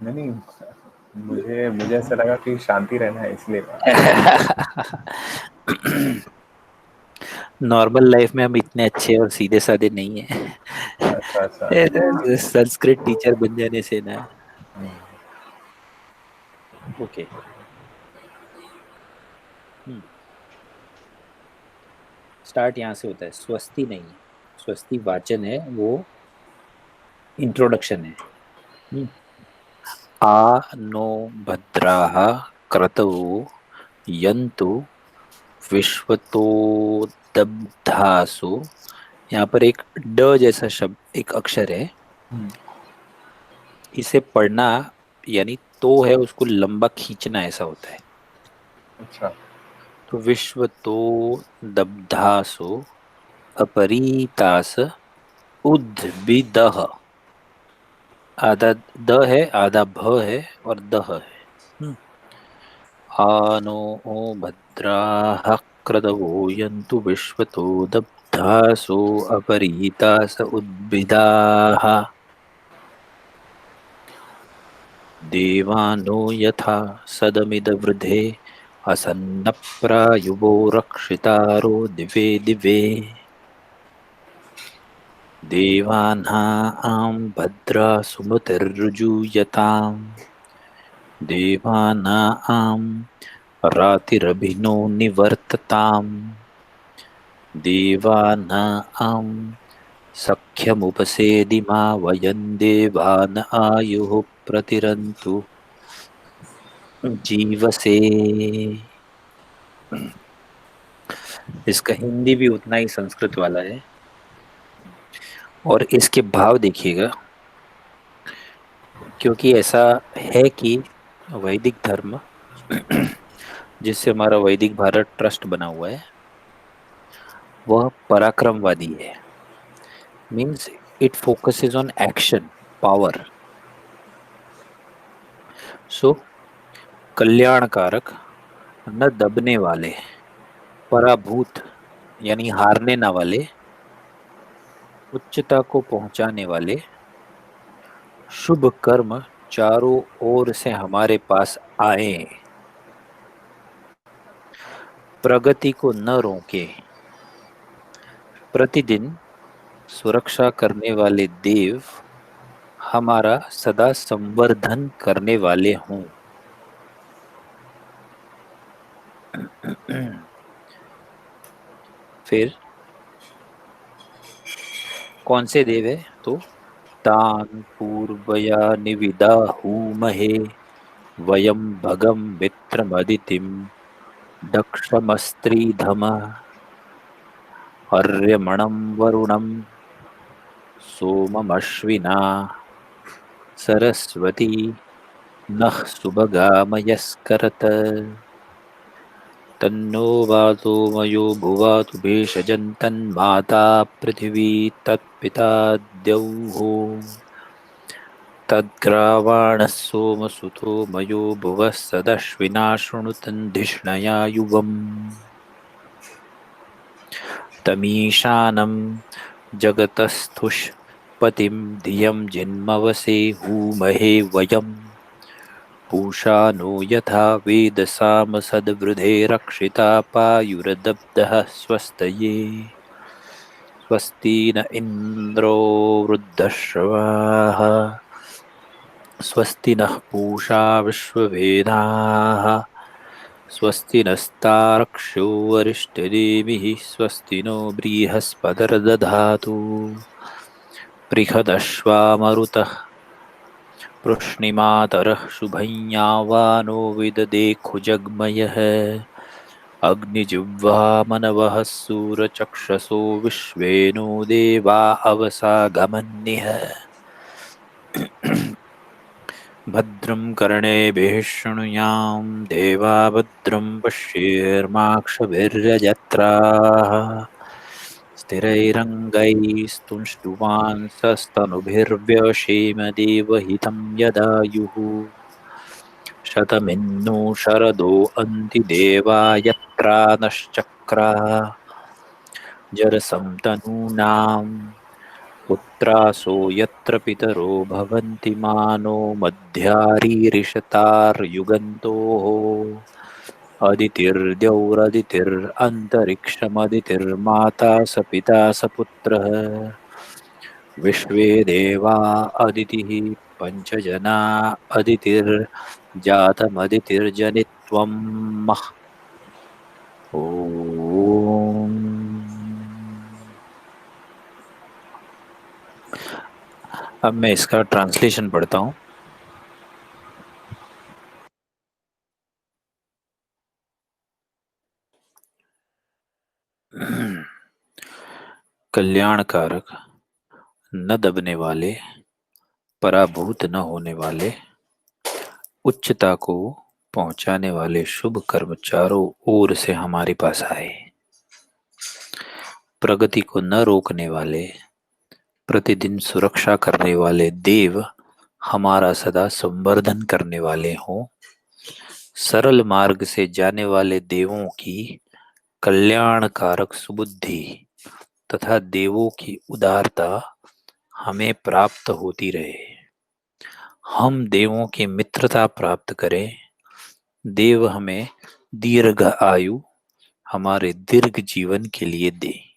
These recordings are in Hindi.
नहीं नहीं, मुझे मुझे ऐसा लगा कि शांति रहना है इसलिए कहा। नॉर्मल लाइफ में हम इतने अच्छे और सीधे साधे नहीं है। अच्छा अच्छा। संस्कृत टीचर बन जाने से ना। ओके। स्टार्ट यहाँ से होता है, स्वस्ति नहीं है, स्वस्ति वाचन है वो, इंट्रोडक्शन है। हम्म। आ नो भद्राः क्रतवो यन्तु विश्वतो दब्धासु। यहाँ पर एक ड जैसा शब्द, एक अक्षर है, इसे पढ़ना यानी तो है उसको लंबा खींचना, ऐसा होता है। अच्छा। तो विश्वतो दब्धासु अपरीतास उद्भिदः। आधा द है, आधा भ है और दह है। हम्म। आनो ओ भद्राः क्रतवो यन्तु विश्वतो दब्धासो अपरीतास उद्भिदाः। देवानो यथा सदमिदवृधे असन्नप्रायुवो रक्षितारो दिवे दिवे। देवानां भद्रा सुमतिर्जुयताम्। देवानां रातिरभिनो निवर्तताम्। देवानां सख्यमुपसेदिमा वयं देवान आयुः प्रतिरन्तु जीवसे। इसका हिंदी भी उतना ही संस्कृत वाला है। और इसके भाव देखिएगा, क्योंकि ऐसा है कि वैदिक धर्म, जिससे हमारा वैदिक भारत ट्रस्ट बना हुआ है, वह पराक्रमवादी है। Means it focuses on action, power. So कल्याणकारक, न दबने वाले, पराभूत यानी हारने ना वाले, उच्चता को पहुंचाने वाले, शुभ कर्म चारों ओर से हमारे पास आए, प्रगति को न रोके, प्रतिदिन सुरक्षा करने वाले देव हमारा सदा संवर्धन करने वाले हों। फिर कौन से देव है, तो तान पूर्वया निविदाहूमहे वयं भगं मित्रमदितिं दक्षमस्त्रीधम अर्यमणं वरुणं सोममश्विना सरस्वती नः सुभगामयस्करत्। तन्नो वातो मयो भुवातु भेषजन्तन्माता पृथिवी तत्पिता द्यौः। तद्ग्रावाणः सोमसुतो मयो भुवः सदश्विना शृणुतं धिष्णया युवम्। तमीशानं जगतस्थुष्पतिं धियं जिन्मवसे हूमहे वयम्। पूषा नो यथा वेदसाम सद्वृधे रक्षिता पायुरदब्धः स्वस्तये। स्वस्ति न इन्द्रो वृद्धश्रवाः स्वस्ति नः पूषा विश्ववेदाः स्वस्ति नस्तार्क्ष्यो वरिष्ठदेविः स्वस्ति नो बृहस्पतिर्दधातु। बृहदश्वामरुतः पृश्निमातरः शुभं यावानो विददेखुजग्मयः। अग्निजिह्वामनवः सूरचक्षसो विश्वेनो देवा अवसागमन्निः। भद्रं कर्णेभिः शृणुयाम देवा भद्रं पश्येर्माक्षभिर्यजत्राः। स्थिरैरङ्गैस्तुष्टुवांसस्तनुभिर्व्यसेम देवहितं यदायुः। शतमिन्नो शरदो अन्ति देवा यत्रा नश्चक्राः। जरसं तनूनां पुत्रासो यत्र पितरो भवन्ति मानो मध्यारीरिषतार्युगन्तोः अदितिर्द्यौरदितिरन्तरिक्षमदितिर्माता स पिता स पुत्रः विश्वे देवा अदितिः पञ्चजना अदितिर्जातमदितिर्जनित्वम् ओम। अब मैं इसका ट्रांसलेशन पढ़ता हूँ। कल्याणकारक, न दबने वाले, पराभूत न होने वाले, उच्चता को पहुंचाने वाले शुभ कर्म चारों ओर से हमारे पास आए। प्रगति को न रोकने वाले, प्रतिदिन सुरक्षा करने वाले देव हमारा सदा संवर्धन करने वाले हों। सरल मार्ग से जाने वाले देवों की कल्याणकारक सुबुद्धि तथा देवों की उदारता हमें प्राप्त होती रहे। हम देवों की मित्रता प्राप्त करें। देव हमें दीर्घ आयु हमारे दीर्घ जीवन के लिए दे।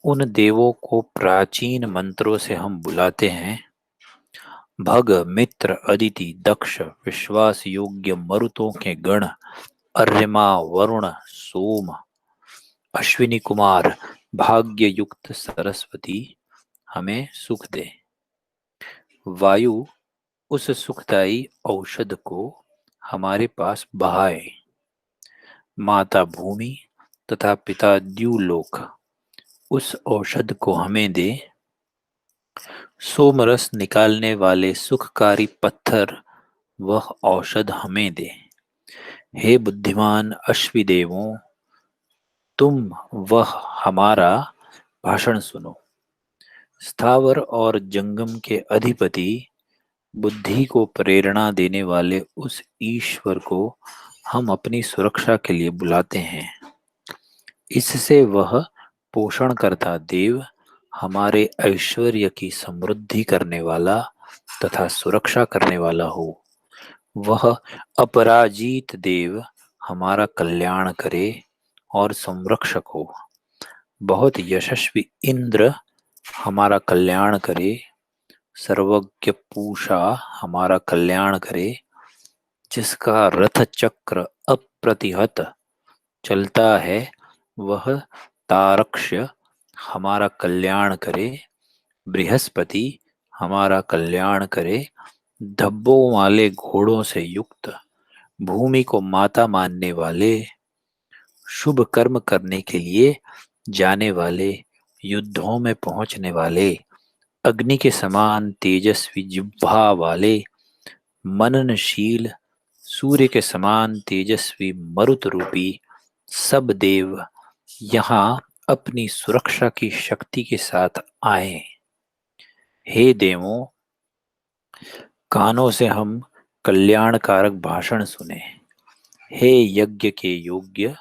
उन देवों को प्राचीन मंत्रों से हम बुलाते हैं। भग, मित्र, अदिति, दक्ष, विश्वास योग्य मरुतों के गण, अर्यमा, वरुण, सोम, अश्विनी कुमार, भाग्य युक्त सरस्वती हमें सुख दे। वायु उस सुखदायी औषध को हमारे पास बहाए। माता भूमि तथा पिता द्युलोक उस औषध को हमें दे। सोमरस निकालने वाले सुखकारी पत्थर वह औषध हमें दे। हे बुद्धिमान अश्विदेवों, तुम वह हमारा भाषण सुनो। स्थावर और जंगम के अधिपति, बुद्धि को प्रेरणा देने वाले उस ईश्वर को हम अपनी सुरक्षा के लिए बुलाते हैं। इससे वह पोषण करता देव हमारे ऐश्वर्य की समृद्धि करने वाला तथा सुरक्षा करने वाला हो। वह अपराजित देव हमारा कल्याण करे और संरक्षक हो। बहुत यशस्वी इंद्र हमारा कल्याण करे। सर्वज्ञ पूषा हमारा कल्याण करे। जिसका रथ चक्र अप्रतिहत चलता है वह तारक्ष्य हमारा कल्याण करे। बृहस्पति हमारा कल्याण करे। धब्बों वाले घोड़ों से युक्त, भूमि को माता मानने वाले, शुभ कर्म करने के लिए जाने वाले, युद्धों में पहुंचने वाले, अग्नि के समान तेजस्वी जिह्वा वाले, मननशील, सूर्य के समान तेजस्वी मरुत रूपी सब देव यहाँ अपनी सुरक्षा की शक्ति के साथ आए। हे देवों, कानों से हम कल्याणकारक भाषण सुने। हे यज्ञ के योग्य,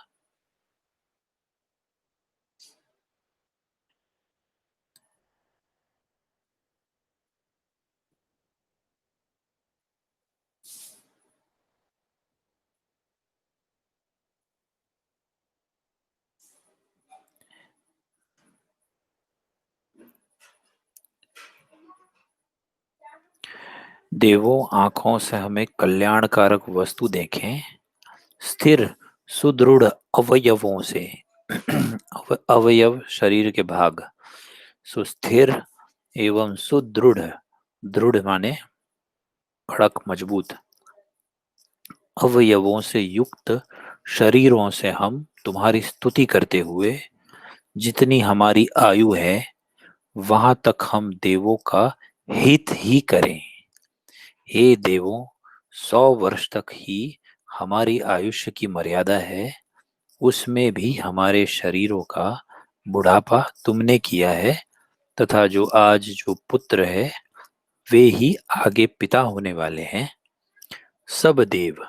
देवों आंखों से हमें कल्याणकारक वस्तु देखें। स्थिर सुदृढ़ अवयवों से अवयव शरीर के भाग, सुस्थिर एवं सुदृढ़, दृढ़ माने कड़क मजबूत, अवयवों से युक्त शरीरों से हम तुम्हारी स्तुति करते हुए जितनी हमारी आयु है वहां तक हम देवों का हित ही करें। हे देवों, 100 वर्ष तक ही हमारी आयुष्य की मर्यादा है। उसमें भी हमारे शरीरों का बुढ़ापा तुमने किया है तथा जो आज जो पुत्र है वे ही आगे पिता होने वाले हैं। सब देव,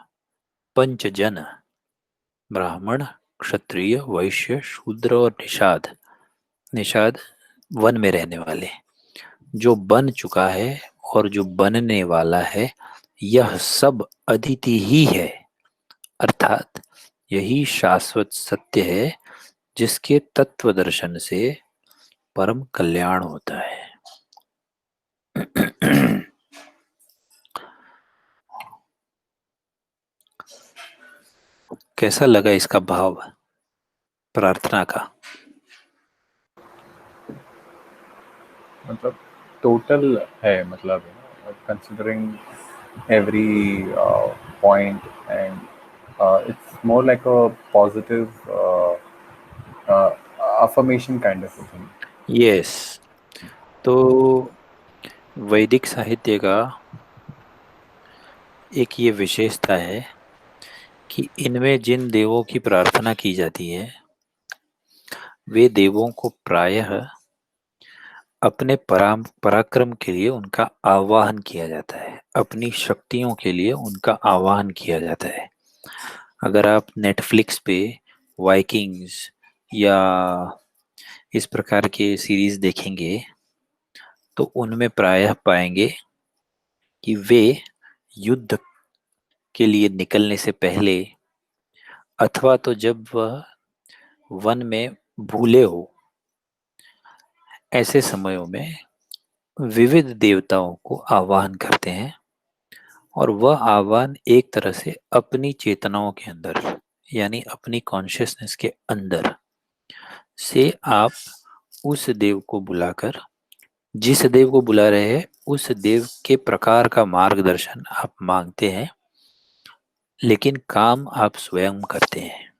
पंचजन, ब्राह्मण, क्षत्रिय, वैश्य, शूद्र और निषाद, निषाद वन में रहने वाले, जो बन चुका है और जो बनने वाला है, यह सब अदिति ही है। अर्थात यही शाश्वत सत्य है जिसके तत्व दर्शन से परम कल्याण होता है। कैसा लगा इसका भाव प्रार्थना का? मतलब टोटल है, मतलब considering every point, and it's more like a positive uh, affirmation kind of a thing. Yes. तो वैदिक साहित्य का एक ये विशेषता है कि इनमें जिन देवों की प्रार्थना की जाती है, वे देवों को प्रायः अपने पराक्रम के लिए उनका आवाहन किया जाता है, अपनी शक्तियों के लिए उनका आवाहन किया जाता है। अगर आप नेटफ्लिक्स पे वाइकिंग्स या इस प्रकार के सीरीज देखेंगे तो उनमें प्रायः पाएंगे कि वे युद्ध के लिए निकलने से पहले, अथवा तो जब वह वन में भूले हो, ऐसे समयों में विविध देवताओं को आवाहन करते हैं। और वह आह्वान एक तरह से अपनी चेतनाओं के अंदर, यानी अपनी कॉन्शियसनेस के अंदर से आप उस देव को बुलाकर, जिस देव को बुला रहे हैं उस देव के प्रकार का मार्गदर्शन आप मांगते हैं, लेकिन काम आप स्वयं करते हैं।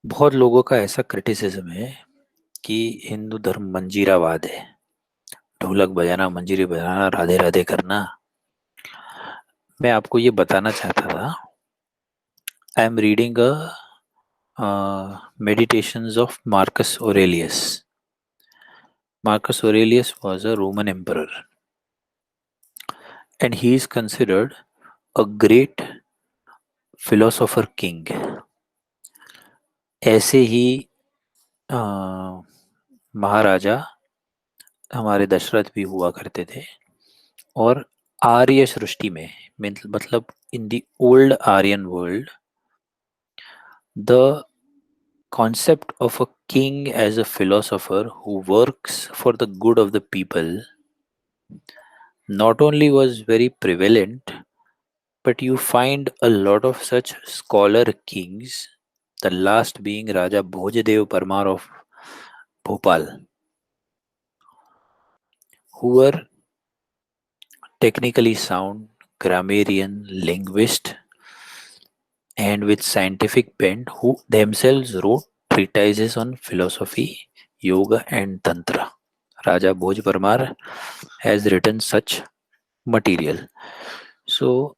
बहुत लोगों का ऐसा क्रिटिसिज्म है कि हिंदू धर्म मंजीरावाद है, ढोलक बजाना, मंजीरी बजाना, राधे राधे करना। मैं आपको ये बताना चाहता था, I am reading meditations of Marcus Aurelius. Marcus Aurelius was a Roman emperor, and he is considered a great philosopher king. ऐसे ही महाराजा हमारे दशरथ भी हुआ करते थे। और आर्य सृष्टि में, मतलब in the old Aryan world, the concept of a king as a philosopher who works for the good of the people not only was very prevalent, but you find a lot of such scholar kings, the last being Raja Bhojadev Parmar of Bhopal, who were technically sound, grammarian, linguist, and with scientific bent, who themselves wrote treatises on philosophy, yoga, and tantra. Raja Bhoj Parmar has written such material. So,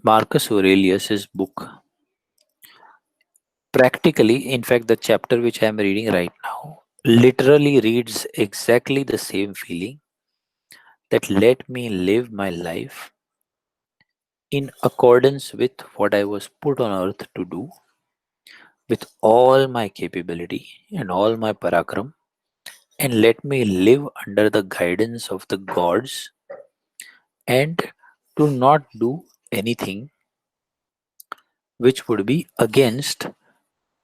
Marcus Aurelius's book, practically, in fact, the chapter which I am reading right now, literally reads exactly the same feeling, that let me live my life in accordance with what I was put on earth to do, with all my capability and all my parakram, and let me live under the guidance of the gods, and to not do anything which would be against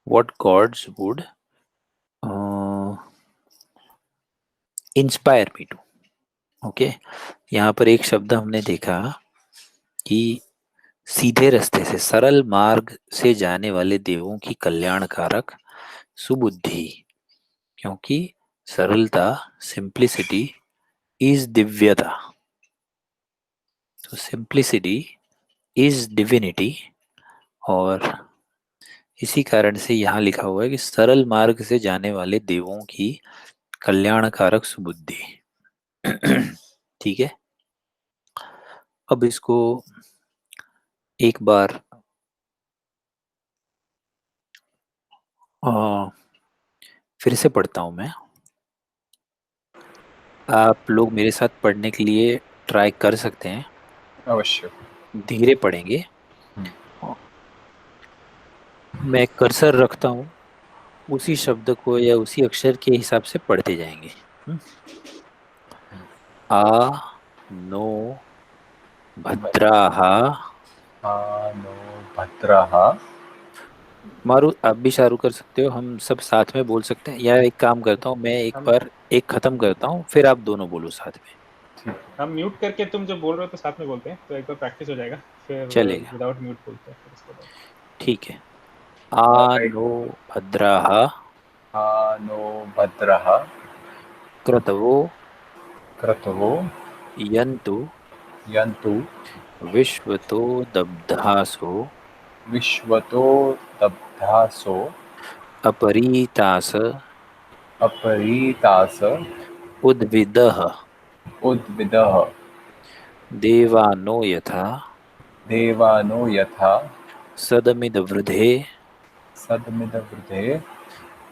what gods would inspire me to. Okay, यहाँ पर एक शब्द हमने देखा कि सीधे रास्ते से, सरल मार्ग से जाने वाले देवों की कल्याणकारक सुबुद्धि, क्योंकि सरलता, सिंप्लिसिटी इज दिव्यता। तो सिंप्लिसिटी इज डिविनिटी, और इसी कारण से यहाँ लिखा हुआ है कि सरल मार्ग से जाने वाले देवों की कल्याणकारक सुबुद्धि। ठीक है, अब इसको एक बार फिर से पढ़ता हूं मैं। आप लोग मेरे साथ पढ़ने के लिए ट्राई कर सकते हैं, अवश्य। धीरे पढ़ेंगे। मैं कर्सर रखता हूं उसी शब्द को या उसी अक्षर के हिसाब से पढ़ते जाएंगे। हम्म? आ नो भद्राहा। नो भद्रः। मारू आप भी चालू कर सकते हो, हम सब साथ में बोल सकते हैं, या एक काम करता हूँ मैं, एक हम बार एक खत्म करता हूँ फिर आप दोनों बोलो साथ में। ठीक। हम म्यूट करके तुम जो बोल रहे हो तो साथ में बोलते हैं, तो एक बार प्रैक्टिस हो जाएगा, फिर चलेगा, विदाउट म्यूट बोलते हैं फिर उसके बाद। ठीक है। आ राइट। नो भद्राहा नो भद्रः। क्रतवो क्रतवो यन्तु यन्तु विश्वतो दब्धासो विश्वतो दब्धासो अपरीतास अपरीतास उद्विदः उद्विदः। देवानो यथा देवानो यथा सदमिदवृधे सदमिदवृधे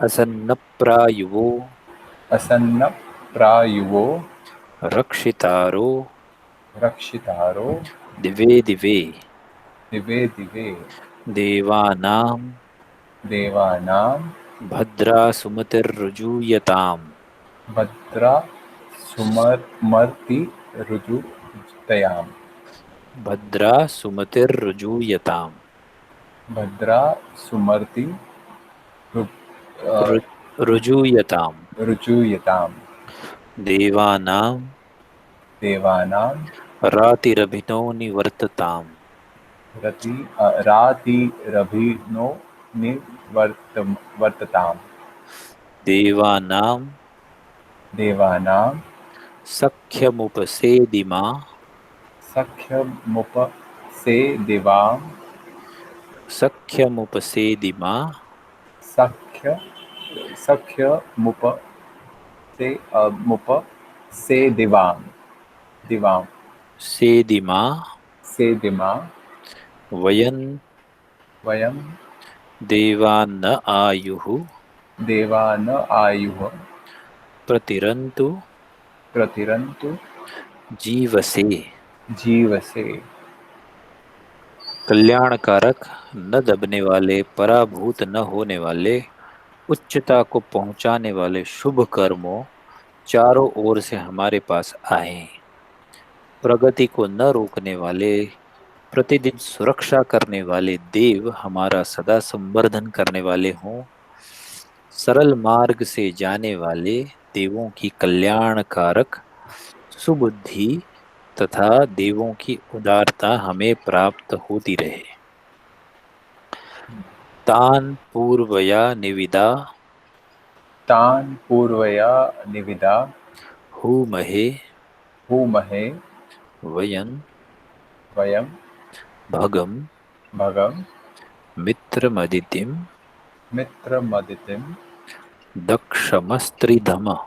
असन्नप्रायुवो असन्न प्रायुवो रक्षितारो रक्षितारो दिवे दिवे दिवे दिवे देवानां देवानां भद्रा सुमतिर्रुजूयताम्। भद्रा सुमर्ति ऋजुतयाम्। भद्रा सुमतिर्रुजूयताम्। भद्रा सुमर्ति रु- अ, रुजूयताम्। रुजुयताम्। देवानां देवानां रातिरभिनो निवर्तताम्। रातिरभिनो वर्तताम्। देवानां देवानां सख्यमुपसेदिमा सख्यमुपसेदिवां। सख्यमुपसेदिमा सख्य मुपसेदिवां। दिवां सेदिमा सेदिमा। वयन् वयं देवान्न आयुः देवान आयुः प्रतिरन्तु प्रतिरन्तु जीवसे। जीवसे। कल्याणकारक, न दबने वाले, पराभूत न होने वाले, उच्चता को पहुंचाने वाले शुभ कर्मों चारों ओर से हमारे पास आए। प्रगति को न रोकने वाले, प्रतिदिन सुरक्षा करने वाले देव हमारा सदा संवर्धन करने वाले हों। सरल मार्ग से जाने वाले देवों की कल्याणकारक सुबुद्धि तथा देवों की उदारता हमें प्राप्त होती रहे। तान पूर्वया निविदा तान् पूर्वया निविदा हूमहे हूमहे वयं वयं भगं भगं मित्रमदितिं मित्रमदितिं दक्षमस्त्रिधम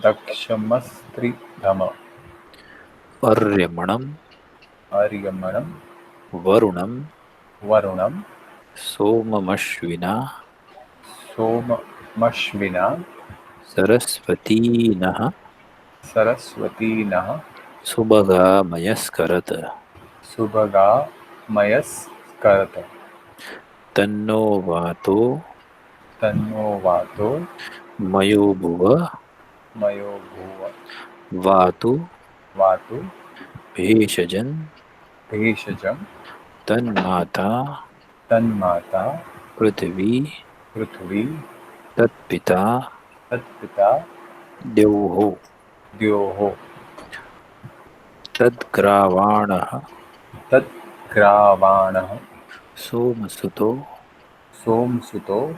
दक्षमस्त्रिधम अर्यमणं आर्यमणं वरुणं वरुणं सोममश्विना सोममश्विना सरस्वतीनः सरस्वतीनः सुभगामयस्करत्। सुभगा मयस्करत्। तन्नो वातो तन्नो वातो मयो भुव मयो भुव वातु वातु भेषजं भेषजं तन्माता तन्माता पृथिवी पृथ्वी तत्पिता तत्पिता द्यौः द्योः तद्ग्रावाणः तद्ग्रावाणः सोमसुतो सोमसुतो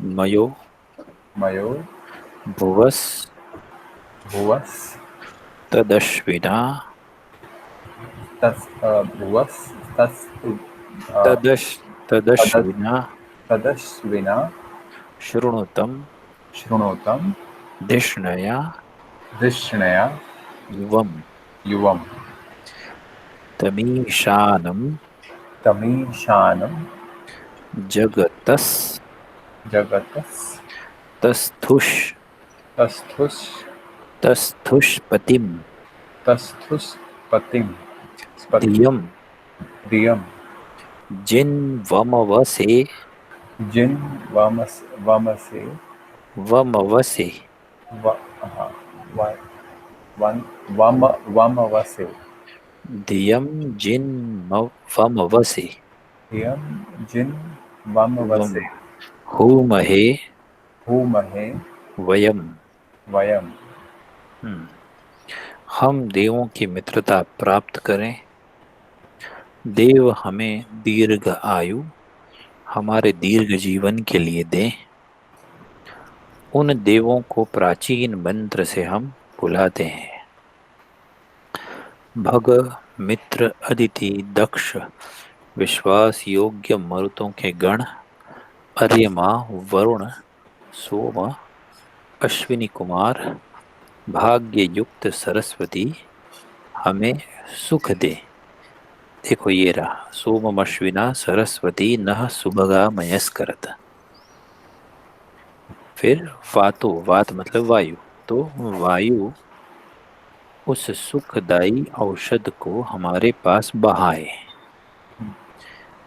मयो मयो भुवस् भुवस् तदश्विना भुवस् तस् तदश्विना तदश्विना शृणुतं शृणोतं धिष्णया धिष्णया युवम् युवम् तमीशानं तमीशानं जगतस् जगतस् तस्थुष् तस्थुस् तस्थुष्पतिं तस्थुस्पतिं धियं धियं जिन्वमवसे जिन वामस वामसे वमवसे व हाँ व वन वाम वामवसे धियम जिन वमवसे यम जिन वम वामवसे हूमहे भूमहे वयम। वयम। हम्म, हम देवों की मित्रता प्राप्त करें, देव हमें दीर्घ आयु, हमारे दीर्घ जीवन के लिए दें। उन देवों को प्राचीन मंत्र से हम बुलाते हैं। भग, मित्र, अदिति, दक्ष, विश्वास योग्य मरुतों के गण, अर्यमा, वरुण, सोम, अश्विनी कुमार, भाग्य युक्त सरस्वती हमें सुख दे। देखो ये रहा, सोम अश्विना सरस्वती नः सुभगा मयस्करत। फिर वातो, वात मतलब वायु, तो वायु उस सुखदायी औषध को हमारे पास बहाए।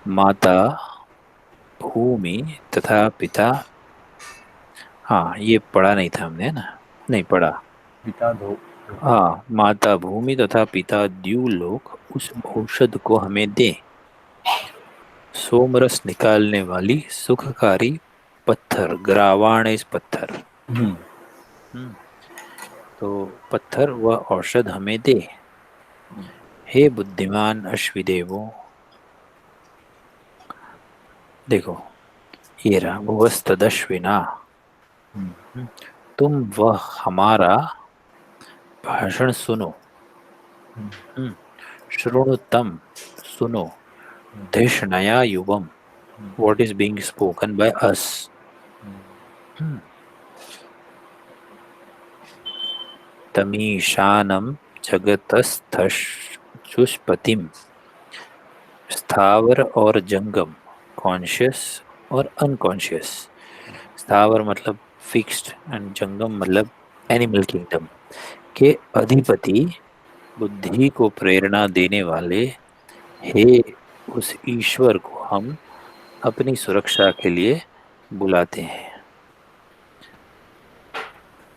माता भूमि तथा पिता, हाँ ये पढ़ा नहीं था हमने, है ना? नहीं पढ़ा। पिता धो हाँ, माता भूमि तथा पिता द्युलोक उस औषध को हमें दे। सोमरस निकालने वाली सुखकारी पत्थर, ग्रावाण इस पत्थर। हम्म, तो पत्थर व औषध हमें दे। हे बुद्धिमान अश्विदेवों, देखो ये रहा भुवस्तदश्विना, तुम वह हमारा भाषण सुनो। श्रृणुतम, सुनो, धिषणया युवम, what is being spoken by us. तमीशानम जगतस्थुष्पतिम, स्थावर और जंगम, कॉन्शियस और अनकॉन्शियस। स्थावर मतलब फिक्स्ड एंड जंगम मतलब एनिमल किंगडम के अधिपति, बुद्धि को प्रेरणा देने वाले, हे उस ईश्वर को हम अपनी सुरक्षा के लिए बुलाते हैं।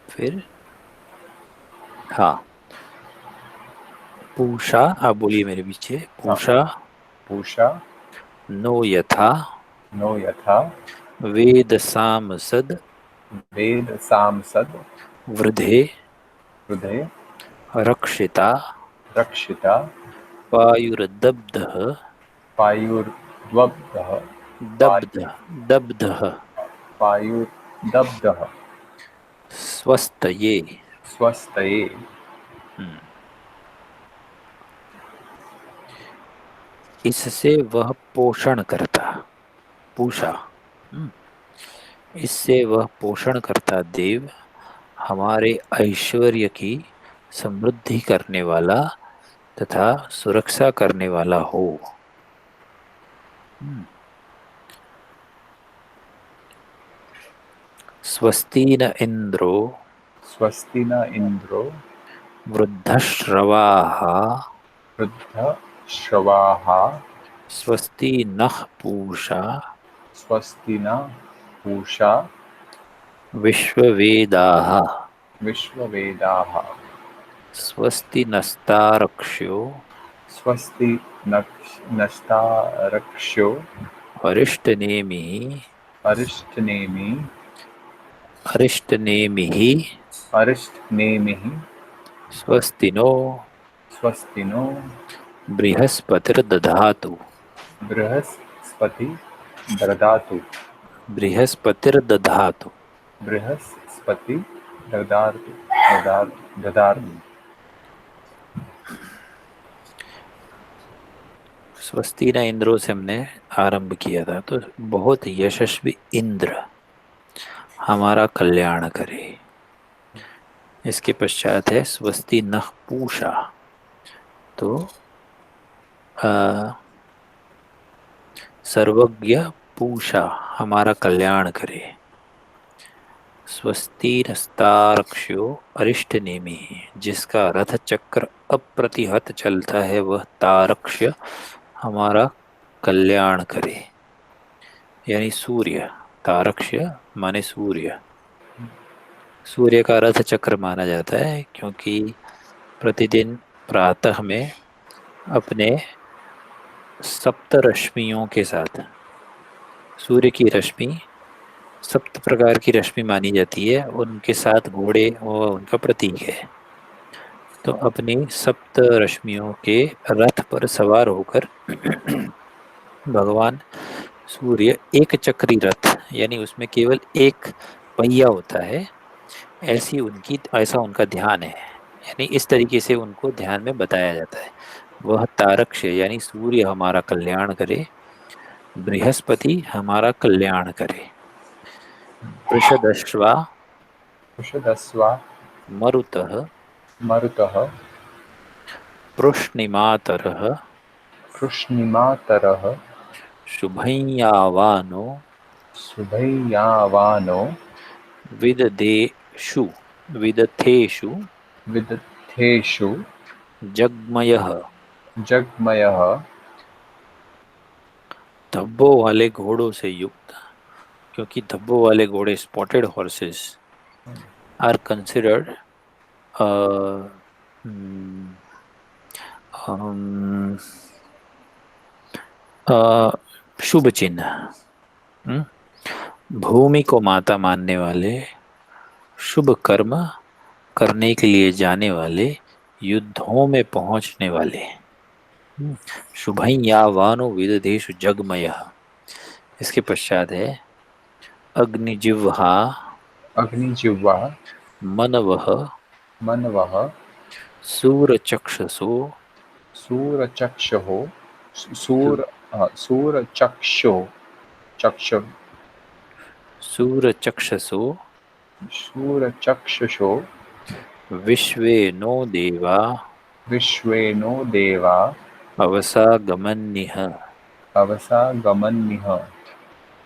फिर हाँ, पूषा, आप बोलिए मेरे पीछे, पूषा पूषा नो यथा नो यथा वेद सामसद वेद सांसद वृधे हृदय रक्षिता रक्षिता पायुर्दब्ध पायुर्द्वब्धः दब्ध दब्ध पायुर्दब्धः स्वस्तये। स्वस्तये। हम्म, इससे वह पोषण करता, पूषा, इससे वह पोषण करता देव हमारे ऐश्वर्य की समृद्धि करने वाला तथा सुरक्षा करने वाला हो। स्वस्ति न इंद्रो स्वस्ति न इन्द्रो वृद्धश्रवाः वृद्धश्रवाः स्वस्ति नः पूषा स्वस्ति न पूषा विश्ववेदाः विश्ववेदाः स्वस्ति नस्तारक्ष्यो स्वस्ति नस्तारक्ष्यो अरिष्टनेमिः अरिष्टनेमि अरिष्टनेमिः अरिष्टनेमिः स्वस्ति नो स्वस्ति नो बृहस्पतिर्दधातु बृहस्पति ददातु बृहस्पतिर्दधातु। बृहस्पति ददातु ददातु। स्वस्ति न इंद्रो से हमने आरंभ किया था, तो बहुत यशस्वी इंद्र हमारा कल्याण करे। इसके पश्चात है स्वस्ति नः पूषा, तो सर्वज्ञ पूषा हमारा कल्याण करे। स्वस्ति नस्तारक्ष्यो अरिष्ट नेमि, जिसका रथ चक्र अप्रतिहत चलता है वह तारक्ष्य हमारा कल्याण करे। यानी सूर्य। तारक्ष्य माने सूर्य। सूर्य का रथ चक्र माना जाता है क्योंकि प्रतिदिन प्रातः में अपने सप्त रश्मियों के साथ, सूर्य की रश्मि सप्त प्रकार की रश्मि मानी जाती है, उनके साथ घोड़े और उनका प्रतीक है। तो अपनी सप्त रश्मियों के रथ पर सवार होकर भगवान सूर्य एक चक्री रथ, यानी उसमें केवल एक पहिया होता है, ऐसा उनका ध्यान है। यानी इस तरीके से उनको ध्यान में बताया जाता है। वह तारक्ष यानी सूर्य हमारा कल्याण करे, बृहस्पति हमारा कल्याण करे। वृषदश्वा वृषदस्वा मरुतः मरुतः पृश्निमातरः कृष्णिमातरः शुभञ्यावानो सुभैयावानो विदधेषु विदथेषु विदथेषु जगमयः। जगमयः। धब्बों वाले घोड़ों से युक्त, क्योंकि धब्बों वाले घोड़े स्पॉटेड हॉर्सेस आर कंसिडर्ड शुभ चिन्ह। भूमि को माता मानने वाले, शुभ कर्म करने के लिए जाने वाले, युद्धों में पहुंचने वाले। शुभञ्यावानो विदधेषु जगमयः। इसके पश्चात है अग्निजिह्वा अग्निजिह्वा मनवः मनवः सूरचक्षुषो सूरचक्षुः सूरचक्षु चक्षु सूरचक्षसो सूरचक्षुषो विश्वे नो देवा विश्वेनो देवा अवसा गमन्निः। अवसा गमन्निः।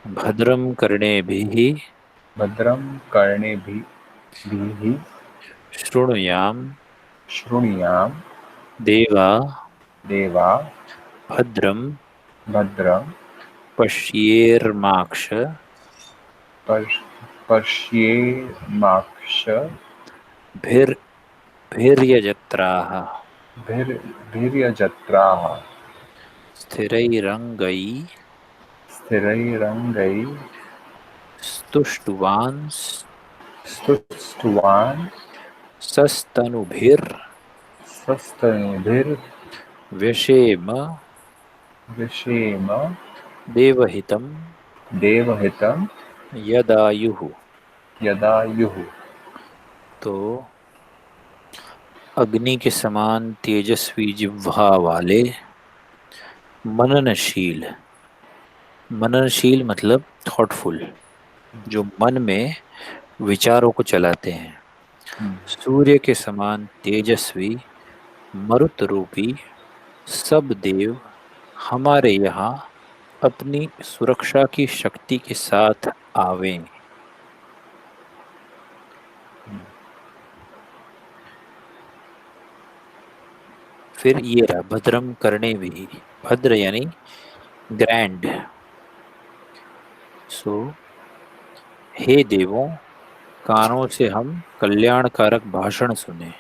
भद्रं कर्णेभिः भद्रं कर्णेभिः शृणुयाम शृणुयाम देवा देवा भद्रं भद्रं पश्येर्माक्ष पश्येमाक्ष भिर्यजत्राः भीर्यजत्राः स्थिरैरङ्गै स्थिरैरङ्गैः स्तुष्ट्वान् स्तुष्ट्वान् सस्तनुभिर्व्यशेम विषेम देवहितं देवहितं यदायुः। यदायुः। तो अग्नि के समान तेजस्वी जिह्वा वाले, मननशील, मननशील मतलब थॉटफुल, जो मन में विचारों को चलाते हैं, सूर्य के समान तेजस्वी मरुत रूपी सब देव हमारे यहाँ अपनी सुरक्षा की शक्ति के साथ आवे। फिर ये रहा भद्रम करने भी। भद्र यानी ग्रैंड। सो हे देवों, कानों से हम कल्याणकारक भाषण सुने।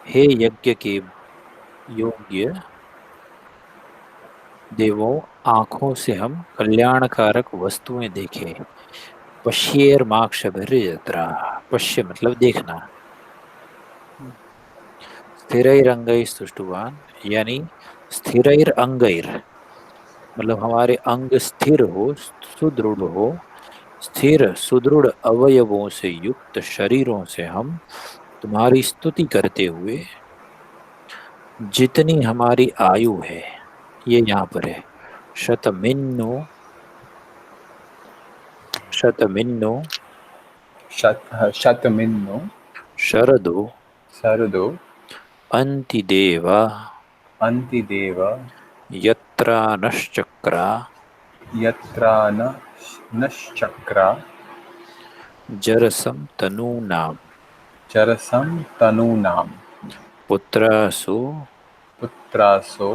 हे यज्ञ के योग्य देवों, आंखों से हम कल्याणकारक वस्तुएं देखें। पश्येर माक्ष भृजत्रा, पश्य मतलब देखना। स्थिरैर अंगैर स्तुष्टवान यानी स्थिरैर अंगैर मतलब हमारे अंग स्थिर हो, सुदृढ़ हो। स्थिर सुदृढ़ अवयवों से युक्त शरीरों से हम तुम्हारी स्तुति करते हुए, जितनी हमारी आयु है, ये यहाँ पर है शतमिन्नो शतमिन्नो शतमिन्नो शरदो शरदो अन्तिदेवा अन्तिदेव यत्रा नश्चक्रा यत्रा नश्चक्रा जरसम तनूनाम चरसं तनूनां पुत्रासो पुत्रासो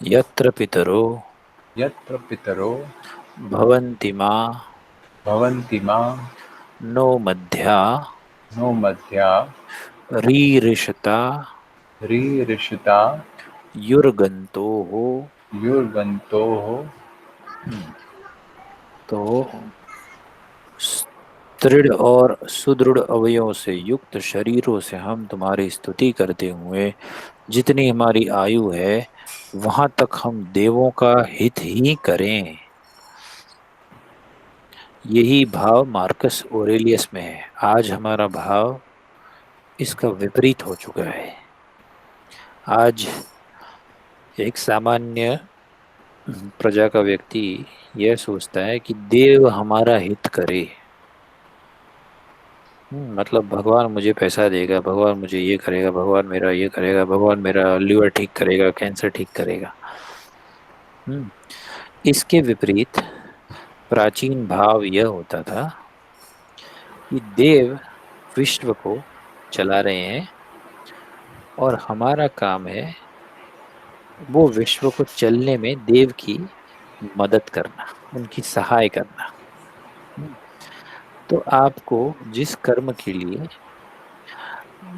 यत्र पितरो यत्र पितरो भवन्ति मा भवन्ति मा नो मध्या नो मध्या रीरिषता रीरिषता युर्गन्तोः। युर्गन्तोः। तो दृढ़ और सुदृढ़ अवयवों से युक्त शरीरों से हम तुम्हारी स्तुति करते हुए जितनी हमारी आयु है वहां तक हम देवों का हित ही करें। यही भाव मार्कस ओरेलियस में है। आज हमारा भाव इसका विपरीत हो चुका है। आज एक सामान्य प्रजा का व्यक्ति यह सोचता है कि देव हमारा हित करे। मतलब भगवान मुझे पैसा देगा, भगवान मुझे ये करेगा, भगवान मेरा ये करेगा, भगवान मेरा लीवर ठीक करेगा, कैंसर ठीक करेगा। इसके विपरीत प्राचीन भाव यह होता था कि देव विश्व को चला रहे हैं और हमारा काम है वो विश्व को चलने में देव की मदद करना, उनकी सहाय करना। तो आपको जिस कर्म के लिए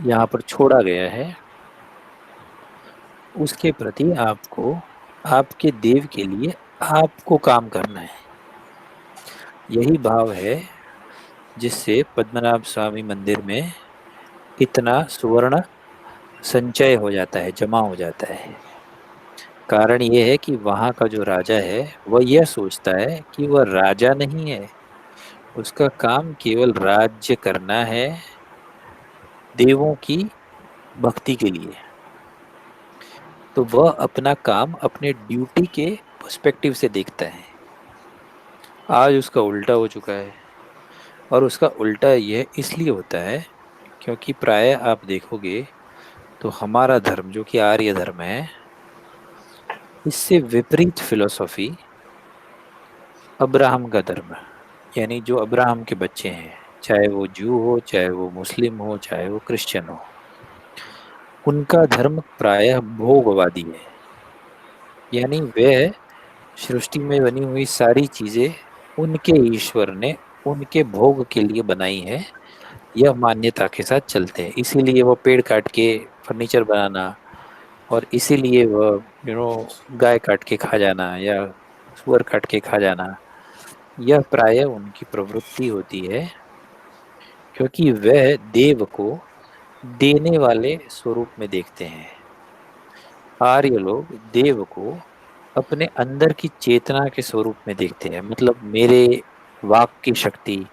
यहाँ पर छोड़ा गया है उसके प्रति आपको आपके देव के लिए आपको काम करना है। यही भाव है जिससे पद्मनाभ स्वामी मंदिर में इतना सुवर्ण संचय हो जाता है, जमा हो जाता है। कारण यह है कि वहाँ का जो राजा है वह यह सोचता है कि वह राजा नहीं है, उसका काम केवल राज्य करना है देवों की भक्ति के लिए। तो वह अपना काम अपने ड्यूटी के पर्सपेक्टिव से देखता है। आज उसका उल्टा हो चुका है और उसका उल्टा यह इसलिए होता है क्योंकि प्राय आप देखोगे तो हमारा धर्म जो कि आर्य धर्म है, इससे विपरीत फिलॉसफी अब्राहम का धर्म, यानी जो अब्राहम के बच्चे हैं, चाहे वो जू हो, चाहे वो मुस्लिम हो, चाहे वो क्रिश्चियन हो, उनका धर्म प्रायः भोगवादी है। यानी वह सृष्टि में बनी हुई सारी चीजें उनके ईश्वर ने उनके भोग के लिए बनाई है, यह मान्यता के साथ चलते हैं। इसीलिए वो पेड़ काट के फर्नीचर बनाना और इसीलिए वह गाय काट के खा जाना या सुअर काट के खा जाना, यह प्राय उनकी प्रवृत्ति होती है क्योंकि वह देव को देने वाले स्वरूप में देखते हैं। आर्य लोग देव को अपने अंदर की चेतना के स्वरूप में देखते हैं। मतलब मेरे वाक की शक्ति,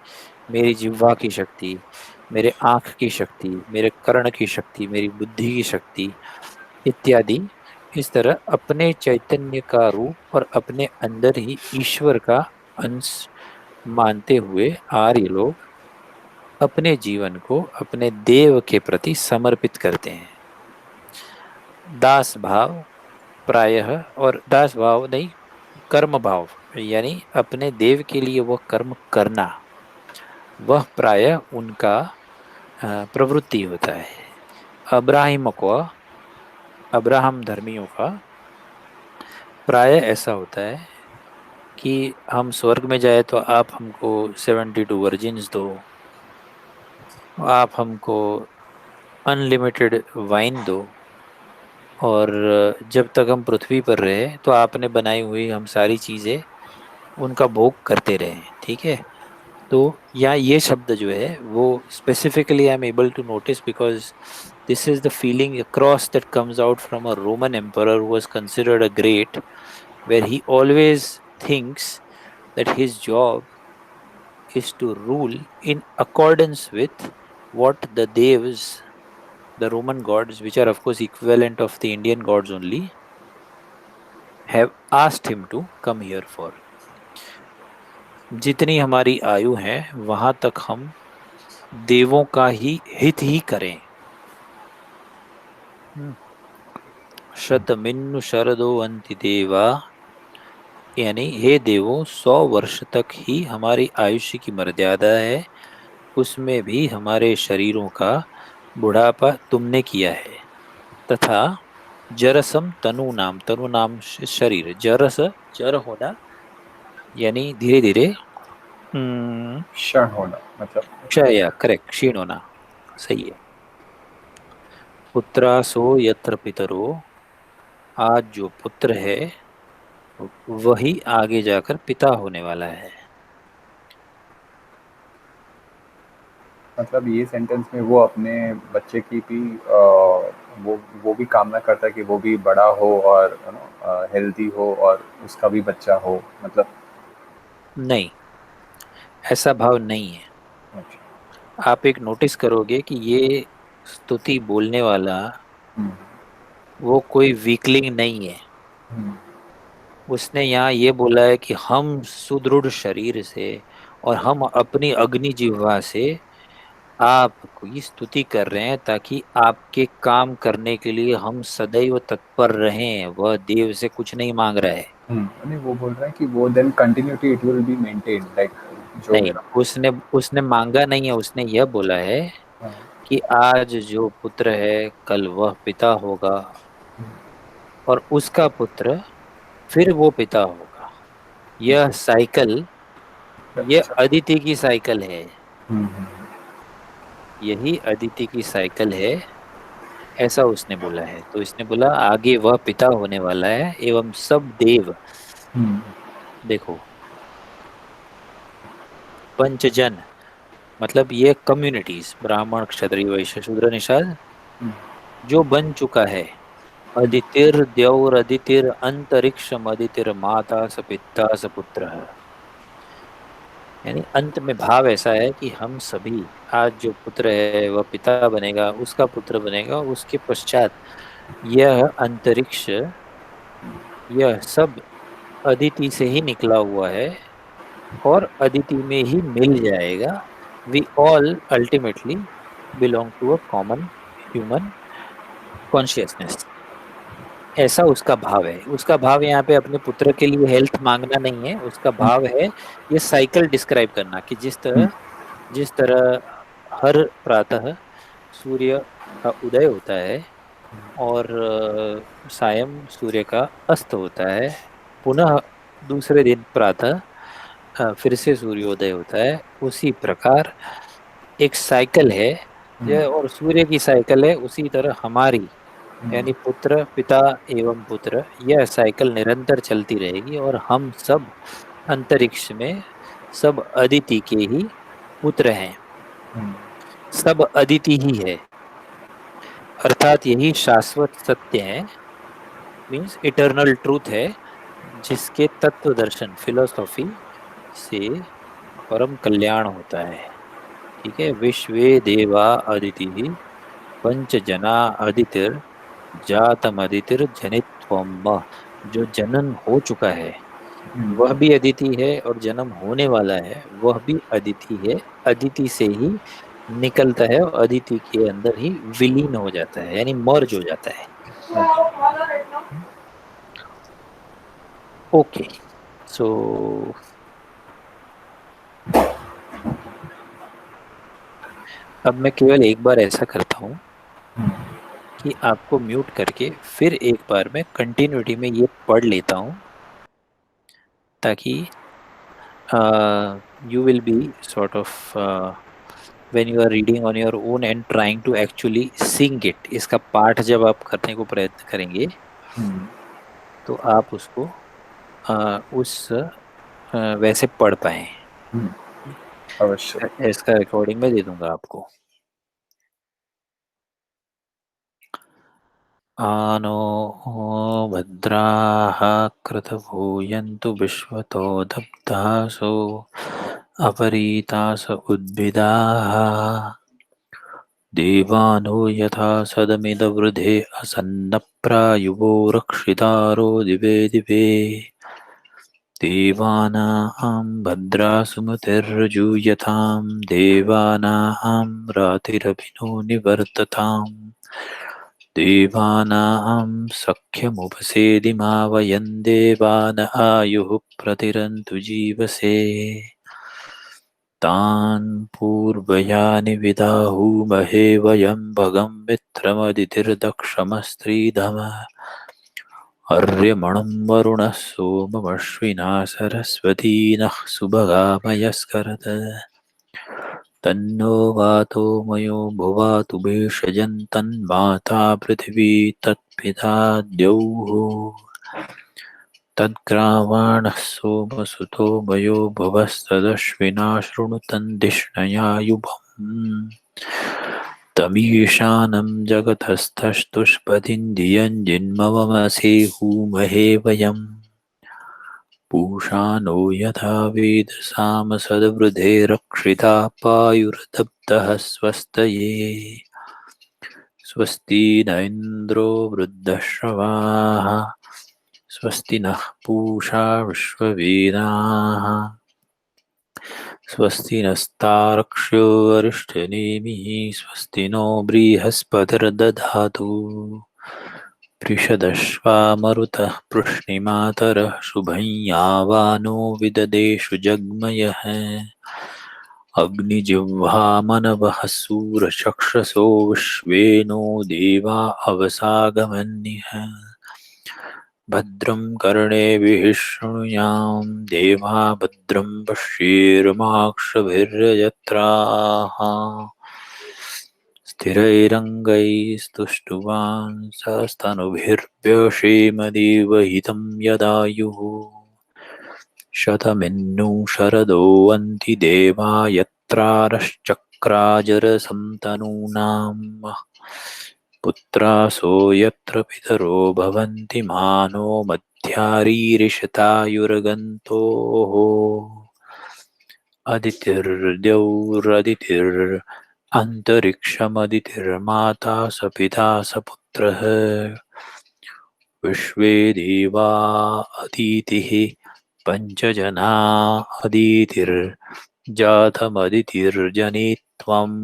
मेरी जिह्वा की शक्ति, मेरे आँख की शक्ति, मेरे कर्ण की शक्ति, मेरी बुद्धि की शक्ति इत्यादि, इस तरह अपने चैतन्य का रूप और अपने अंदर ही ईश्वर का अंश मानते हुए आर्य लोग अपने जीवन को अपने देव के प्रति समर्पित करते हैं। दास भाव प्रायः, और दास भाव नहीं, कर्म भाव, यानी अपने देव के लिए वह कर्म करना, वह प्रायः उनका प्रवृत्ति होता है। अब्राहम धर्मियों का प्रायः ऐसा होता है कि हम स्वर्ग में जाए तो आप हमको 72 वर्जिन्स दो, आप हमको अनलिमिटेड वाइन दो, और जब तक हम पृथ्वी पर रहे तो आपने बनाई हुई हम सारी चीज़ें उनका भोग करते रहे। ठीक है। तो यहाँ ये शब्द जो है वो specifically I am able to notice because this is the feeling across that comes out from a Roman emperor who was considered a great, where he always thinks that his job is to rule in accordance with what the devas, the Roman gods, which are of course equivalent of the Indian gods only, have asked him to come here for. जितनी हमारी आयु है वहां तक हम देवों का ही हित ही करें। शतमिन्नु शरदो अंति देवा, यानी हे देवों 100 वर्ष तक ही हमारी आयुष्य की मर्यादा है, उसमें भी हमारे शरीरों का बुढ़ापा तुमने किया है। तथा जरसम तनु नाम शरीर, जरस चर होना यानी धीरे धीरे क्षण होना मतलब। क्षय, करेक्ट, क्षीण होना, सही है। पुत्रासो यत्र पितरो, आज जो पुत्र है वही आगे जाकर पिता होने वाला है। मतलब ये सेंटेंस में वो अपने बच्चे की भी वो भी कामना करता है कि वो भी बड़ा हो और हेल्दी हो और उसका भी बच्चा हो मतलब। नहीं, ऐसा भाव नहीं है। अच्छा। आप एक नोटिस करोगे कि ये स्तुति बोलने वाला हम्म, वो कोई वीकलिंग नहीं है। हम्म, उसने यहाँ ये बोला है कि हम सुदृढ़ शरीर से और हम अपनी अग्नि जिह्वा से आपकी स्तुति कर रहे हैं, ताकि आपके काम करने के लिए हम सदैव तत्पर रहें। वह देव से कुछ नहीं मांग रहा है। नहीं वो बोल रहा है कि वो then continuity it will be maintain like जो नहीं, मेरा। उसने उसने मांगा नहीं है। उसने यह बोला है हाँ, कि आज जो पुत्र है कल वह पिता होगा, और उसका पुत्र फिर वो पिता होगा। यह साइकिल, ये अच्छा। अदिति की साइकिल है। हम्म, यही अदिति की साइकिल है, ऐसा उसने बोला है। तो इसने बोला आगे वह पिता होने वाला है, एवं सब देव। हम्म, देखो, पंचजन मतलब ये कम्युनिटीज, ब्राह्मण क्षत्रिय वैश्य शूद्र निषाद, हम्म, जो बन चुका है। अदितिर द्यौर अदितिर अंतरिक्षम अदितिर माता स पिता स पुत्र। यानी अंत में भाव ऐसा है कि हम सभी, आज जो पुत्र है वह पिता बनेगा, उसका पुत्र बनेगा, उसके पश्चात यह अंतरिक्ष, यह सब अदिति से ही निकला हुआ है और अदिति में ही मिल जाएगा। We all ultimately belong to a common human consciousness. ऐसा उसका भाव है। उसका भाव यहाँ पे अपने पुत्र के लिए हेल्थ मांगना नहीं है। उसका भाव है ये साइकिल डिस्क्राइब करना, कि जिस तरह हर प्रातः सूर्य का उदय होता है और सायं सूर्य का अस्त होता है, पुनः दूसरे दिन प्रातः फिर से सूर्योदय होता है, उसी प्रकार एक साइकिल है। हम्म, ये और सूर्य की साइकिल है, उसी तरह हमारी, हम्म, यानी पुत्र पिता एवं पुत्र, यह साइकिल निरंतर चलती रहेगी। और हम सब अंतरिक्ष में सब अदिति के ही पुत्र हैं। हम्म, सब अदिति ही है, अर्थात यही शाश्वत सत्य है, मीन्स इटर्नल ट्रूथ है, जिसके तत्व दर्शन फिलोसॉफी से परम कल्याण होता है। ठीक है। विश्वे देवा अदिति पंच जना अदितिर जातम अदितिर जनित्वम। जो जनन हो चुका है हम्म, वह भी अदिति है, और जन्म होने वाला है वह भी अदिति है। अदिति से ही निकलता है और अदिति के अंदर ही विलीन हो जाता है, यानी मर्ज हो जाता है। ओके, सो अब मैं केवल एक बार ऐसा करता हूँ कि आपको म्यूट करके फिर एक बार मैं कंटिन्यूटी में ये पढ़ लेता हूँ, ताकि you will be sort of when you are reading on your own and trying to actually sing it, इसका पाठ जब आप करने को प्रयत्न करेंगे हम्म, तो आप उसको उस वैसे पढ़ पाए। हम्म, अवश्य। इसका रिकॉर्डिंग में दे दूंगा आपको। आनो भद्राः कृतभूयन्तु विश्वतो दब्धासो अपरीतास उद्भिदाः। देवानो यथा सदमिदवृधे असन्नप्रायुवो रक्षितारो दिवे दिवे। देवानां भद्रासुमतिर्जूयतां देवानां रातिरभिनो निवर्तताम्। देवानां सख्यमुपसेदिमावयन् देवान आयुः प्रतिरन्तु जीवसे। तान् पूर्वयानि विदाहुमहे वयं भगं मित्रमदितिर्दक्षमस्त्रीधम। अर्यमणं वरुणः सोममश्विना सरस्वती नः सुभगामयस्करत् तन्नो वातो मयो भुवातु भेषजं तन्माता पृथिवी तत्पिता द्यौः तद्ग्रावाणः सोमसुतो वयो भुवस्तदश्विना शृणुतं धिष्णयायुभम् तमीशानं जगतस्थस्तुष्पतिं धियं जिन्मवमसे हूमहे वयम् पूषा नो यथा वेदसामसद्वृधे रक्षिता पायुर्दब्धः स्वस्तये स्वस्ति न इन्द्रो वृद्धश्रवाः स्वस्ति नः पूषा विश्ववेदाः स्वस्ति नस्तार्क्ष्यो अरिष्टनेमिः स्वस्ति नो बृहस्पतिर्दधातु पृषदश्वामरुतः पृश्निमातरः शुभं यावानो विददेषु जग्मयः अग्निजिह्वामनवः सूरचक्षसो विश्वेनो देवा अवसागमन्निः भद्रं कर्णेभिः शृणुयाम देवा भद्रं पश्येर्माक्षभिर्यजत्राः स्थिरैरङ्गैस्तुष्टुवांसस्तनुभिर्व्यसेमदेवहितं यदायुः शतमिन्नु शरदो अन्ति देवा यत्रारश्चक्राजरसंतनूनाम् पुत्रासो यत्र पितरो भवन्ति मानो मध्यारीरिषतायुर्गन्तोः अदितिर्द्यौरदितिरन्तरिक्षमदितिर्माता स पिता स पुत्रः विश्वे देवा अदितिः पञ्चजना अदितिर्जातमदितिर्जनित्वम्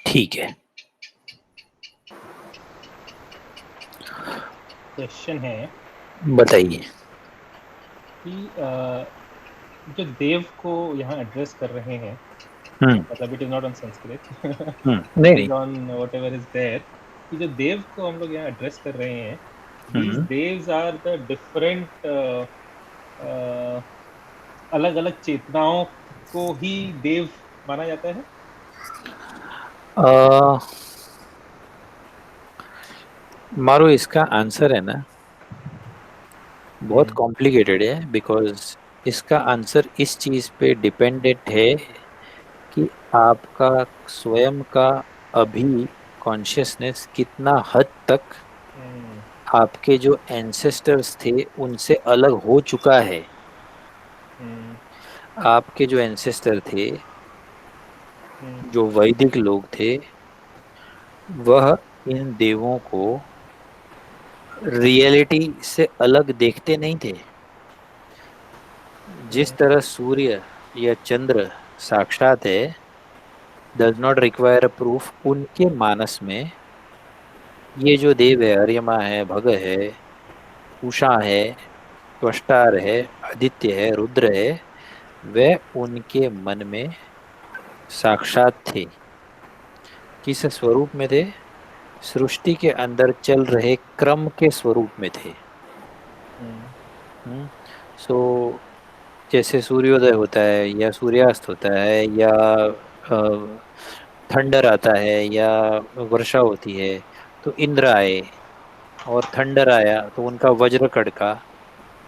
ठीक है। क्वेश्चन है बताइए कि जो देव को यहाँ एड्रेस कर रहे हैं, मतलब it is not on Sanskrit, नहीं ऑन व्हाटएवर इज देयर, कि जो देव को हम लोग यहाँ एड्रेस कर रहे हैं, these देव्स आर द डिफरेंट अलग अलग चेतनाओं को ही देव माना जाता है। मारो इसका आंसर है ना बहुत कॉम्प्लिकेटेड है, बिकॉज इसका आंसर इस चीज पे डिपेंडेंट है कि आपका स्वयं का अभी कॉन्शियसनेस कितना हद तक आपके जो एंसेस्टर्स थे उनसे अलग हो चुका है। आपके जो एंसेस्टर थे, जो वैदिक लोग थे, वह इन देवों को रियलिटी से अलग देखते नहीं थे। जिस तरह सूर्य या चंद्र साक्षात है, does not require a proof, उनके मानस में ये जो देव है, अर्यमा है, भग है, उषा है, त्वष्टार है, आदित्य है, रुद्र है, वे उनके मन में साक्षात थे। किस स्वरूप में थे? सृष्टि के अंदर चल रहे क्रम के स्वरूप में थे। सो जैसे सूर्योदय होता है या सूर्यास्त होता है या थंडर आता है या वर्षा होती है तो इंद्र आए, और थंडर आया तो उनका वज्र कड़का,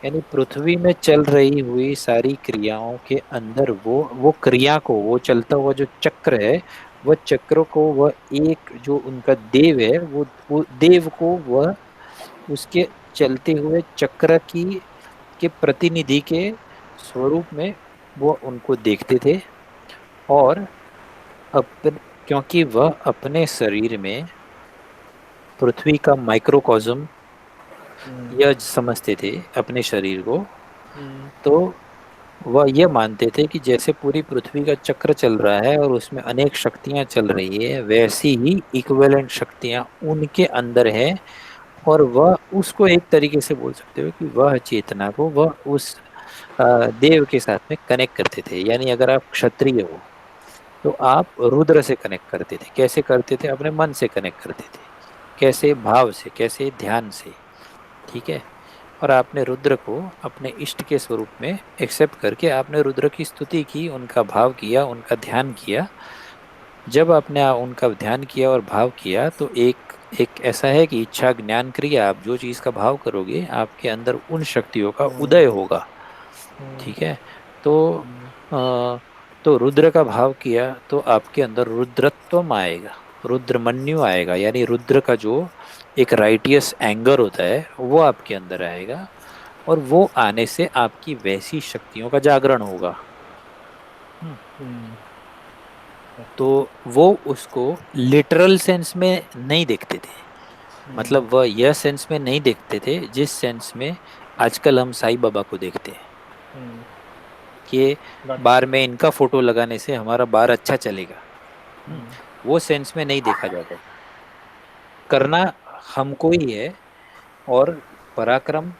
यानी पृथ्वी में चल रही हुई सारी क्रियाओं के अंदर वो क्रिया को, वो चलता हुआ जो चक्र है, वह चक्र को, वह एक जो उनका देव है, वो देव को वह उसके चलते हुए चक्र के प्रतिनिधि के स्वरूप में वो उनको देखते थे, और अपन क्योंकि वह अपने शरीर में पृथ्वी का माइक्रोकॉज्म यह समझते थे अपने शरीर को। तो वह यह मानते थे कि जैसे पूरी पृथ्वी का चक्र चल रहा है और उसमें अनेक शक्तियां चल रही है, वैसी ही इक्विवेलेंट शक्तियां उनके अंदर है। और वह उसको एक तरीके से बोल सकते हो कि वह चेतना को वह उस देव के साथ में कनेक्ट करते थे। यानी अगर आप क्षत्रिय हो तो आप रुद्र से कनेक्ट करते थे। कैसे करते थे? अपने मन से कनेक्ट करते थे। कैसे? भाव से, कैसे? ध्यान से। ठीक है। और आपने रुद्र को अपने इष्ट के स्वरूप में एक्सेप्ट करके आपने रुद्र की स्तुति की, उनका भाव किया, उनका ध्यान किया। जब आपने उनका ध्यान किया और भाव किया तो एक एक ऐसा है कि इच्छा ज्ञान क्रिया, आप जो चीज का भाव करोगे आपके अंदर उन शक्तियों का उदय होगा। ठीक है। तो अ, तो रुद्र का भाव किया तो आपके अंदर रुद्रत्वम आएगा, रुद्रमन्यु आएगा। यानी रुद्र का जो एक राइटियस एंगर होता है वो आपके अंदर आएगा। और वो आने से आपकी वैसी शक्तियों का जागरण होगा। तो वो उसको लिटरल सेंस में नहीं देखते थे। मतलब वह यह सेंस में नहीं देखते थे जिस सेंस में आजकल हम साईं बाबा को देखते हैं कि बार में इनका फोटो लगाने से हमारा बार अच्छा चलेगा। वो सेंस में नहीं देखा जाता था। करना हमको ही है और पराक्रम